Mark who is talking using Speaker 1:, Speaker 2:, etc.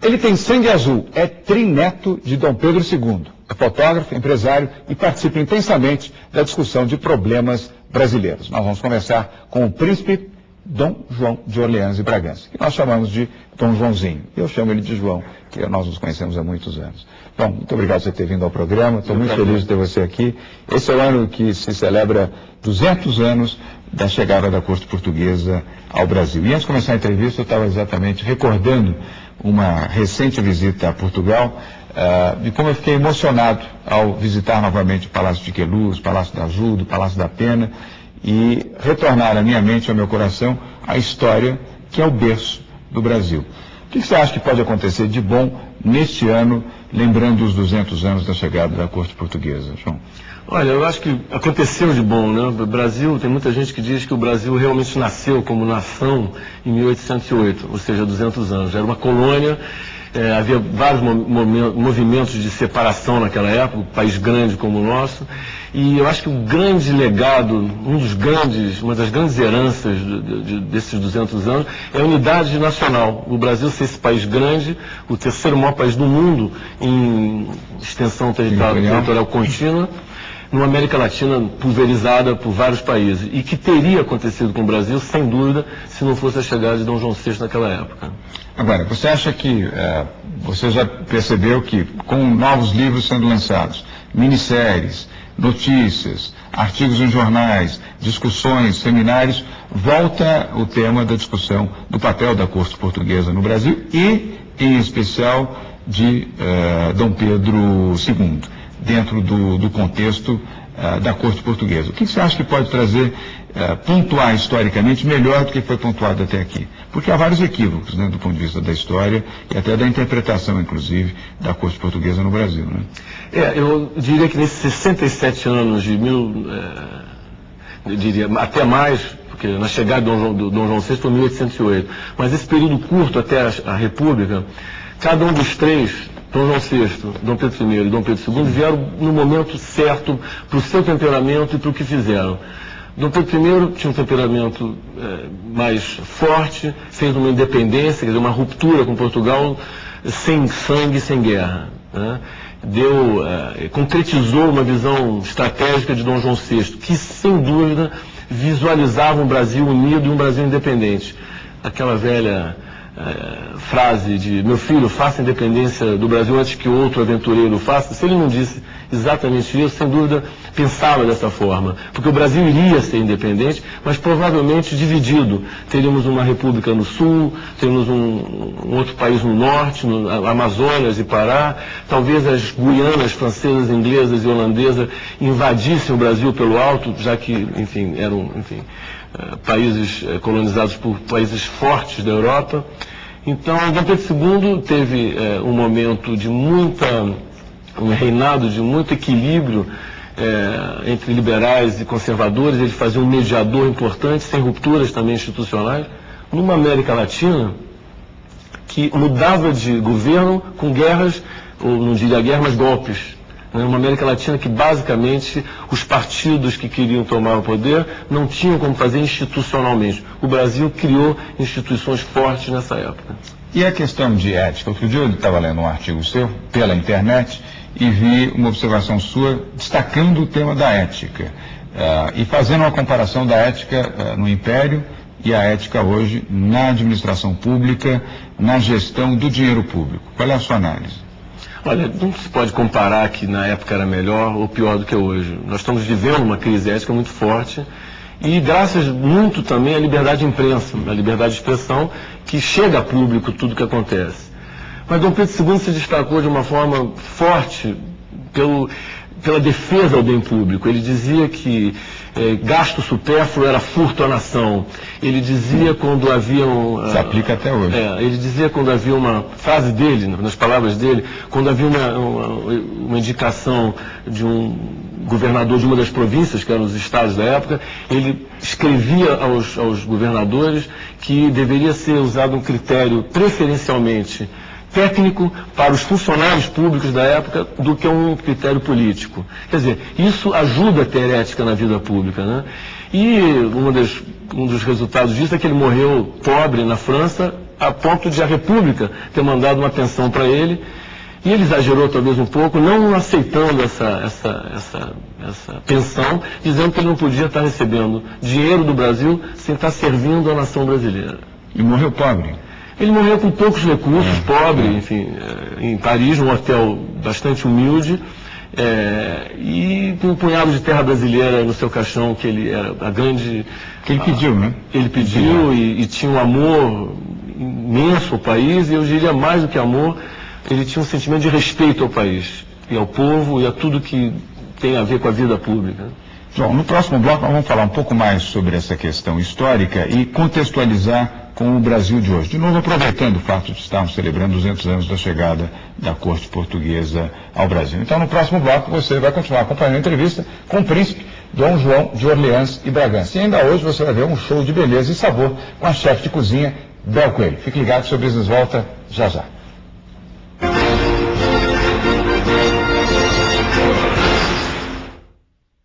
Speaker 1: Ele tem sangue azul, é trineto de Dom Pedro II. É fotógrafo, empresário e participa intensamente da discussão de problemas brasileiros. Nós vamos conversar com o príncipe Dom João de Orleans e Bragança, que nós chamamos de Dom Joãozinho. Eu chamo ele de João, que nós nos conhecemos há muitos anos. Bom, muito obrigado por você ter vindo ao programa, estou muito feliz de ter você aqui. Esse é o ano que se celebra 200 anos da chegada da corte portuguesa ao Brasil. E antes de começar a entrevista, eu estava exatamente recordando uma recente visita a Portugal, de como eu fiquei emocionado ao visitar novamente o Palácio de Queluz, o Palácio da Ajuda, o Palácio da Pena, e retornar à minha mente, ao meu coração, a história que é o berço do Brasil. O que você acha que pode acontecer de bom neste ano, lembrando os 200 anos da chegada da corte portuguesa, João?
Speaker 2: Olha, eu acho que aconteceu de bom, né? O Brasil, tem muita gente que diz que o Brasil realmente nasceu como nação em 1808, ou seja, 200 anos. Era uma colônia, havia vários movimentos de separação naquela época, um país grande como o nosso, e eu acho que o grande legado, uma das grandes heranças desses 200 anos é a unidade nacional. O Brasil ser esse país grande, o terceiro maior país do mundo em extensão territorial contínua, numa América Latina pulverizada por vários países, e que teria acontecido com o Brasil, sem dúvida, se não fosse a chegada de Dom João VI naquela época.
Speaker 1: Agora, você acha que, você já percebeu que com novos livros sendo lançados, minisséries, notícias, artigos em jornais, discussões, seminários, volta o tema da discussão do papel da corte portuguesa no Brasil e, em especial, de Dom Pedro II, dentro do contexto da corte portuguesa. O que você acha que pode trazer, pontuar historicamente melhor do que foi pontuado até aqui? Porque há vários equívocos, né, do ponto de vista da história e até da interpretação, inclusive, da corte portuguesa no Brasil, né?
Speaker 2: Eu diria que nesses 67 anos eu diria até mais, porque na chegada do Dom João VI foi 1808, mas esse período curto até a República, cada um dos três, Dom João VI, Dom Pedro I e Dom Pedro II, vieram no momento certo para o seu temperamento e para o que fizeram. Dom Pedro I tinha um temperamento mais forte, fez uma independência, quer dizer, uma ruptura com Portugal, sem sangue, sem guerra, né? Concretizou uma visão estratégica de Dom João VI, que sem dúvida visualizava um Brasil unido e um Brasil independente. Aquela velha frase de meu filho, faça a independência do Brasil antes que outro aventureiro faça. Se ele não disse exatamente isso, sem dúvida pensava dessa forma, porque o Brasil iria ser independente, mas provavelmente dividido. Teríamos uma república no sul, teríamos um outro país no norte, no Amazonas e Pará, talvez as Guianas francesas, inglesas e holandesas invadissem o Brasil pelo alto, já que, enfim, eram, países colonizados por países fortes da Europa. Então, Dom Pedro II teve um momento de um reinado de muito equilíbrio entre liberais e conservadores. Ele fazia um mediador importante, sem rupturas também institucionais, numa América Latina que mudava de governo com guerras, ou não diria guerra, mas golpes. Uma América Latina que basicamente os partidos que queriam tomar o poder não tinham como fazer institucionalmente. O Brasil criou instituições fortes nessa época.
Speaker 1: E a questão de ética? Outro dia eu estava lendo um artigo seu pela internet e vi uma observação sua destacando o tema da ética e fazendo uma comparação da ética no Império e a ética hoje na administração pública, na gestão do dinheiro público. Qual é a sua análise?
Speaker 2: Olha, não se pode comparar que na época era melhor ou pior do que hoje. Nós estamos vivendo uma crise ética muito forte e graças muito também à liberdade de imprensa, à liberdade de expressão, que chega a público tudo o que acontece. Mas Dom Pedro II se destacou de uma forma forte pela defesa ao bem público. Ele dizia que gasto supérfluo era furto à nação. Ele dizia quando havia
Speaker 1: se aplica até hoje.
Speaker 2: Ele dizia quando havia uma frase dele, nas palavras dele, quando havia uma indicação de um governador de uma das províncias, que eram os estados da época, ele escrevia aos governadores que deveria ser usado um critério preferencialmente técnico para os funcionários públicos da época do que um critério político. Quer dizer, isso ajuda a ter ética na vida pública, né? E um dos resultados disso é que ele morreu pobre na França, a ponto de a República ter mandado uma pensão para ele. E ele exagerou talvez um pouco, não aceitando essa pensão, dizendo que ele não podia estar recebendo dinheiro do Brasil sem estar servindo a nação brasileira.
Speaker 1: E morreu pobre.
Speaker 2: Ele morreu com poucos recursos, pobre, enfim, em Paris, num hotel bastante humilde, e com um punhado de terra brasileira no seu caixão, que ele era a grande...
Speaker 1: Que ele pediu, né?
Speaker 2: Ele pediu e tinha um amor imenso ao país, e eu diria mais do que amor, ele tinha um sentimento de respeito ao país, e ao povo, e a tudo que tem a ver com a vida pública.
Speaker 1: João, no próximo bloco nós vamos falar um pouco mais sobre essa questão histórica e contextualizar com o Brasil de hoje. De novo, aproveitando o fato de estarmos celebrando 200 anos da chegada da corte portuguesa ao Brasil. Então, no próximo bloco, você vai continuar acompanhando a entrevista com o príncipe Dom João de Orleans e Bragança. E ainda hoje você vai ver um show de beleza e sabor com a chefe de cozinha, Bel Coelho. Fique ligado, seu Business volta já já.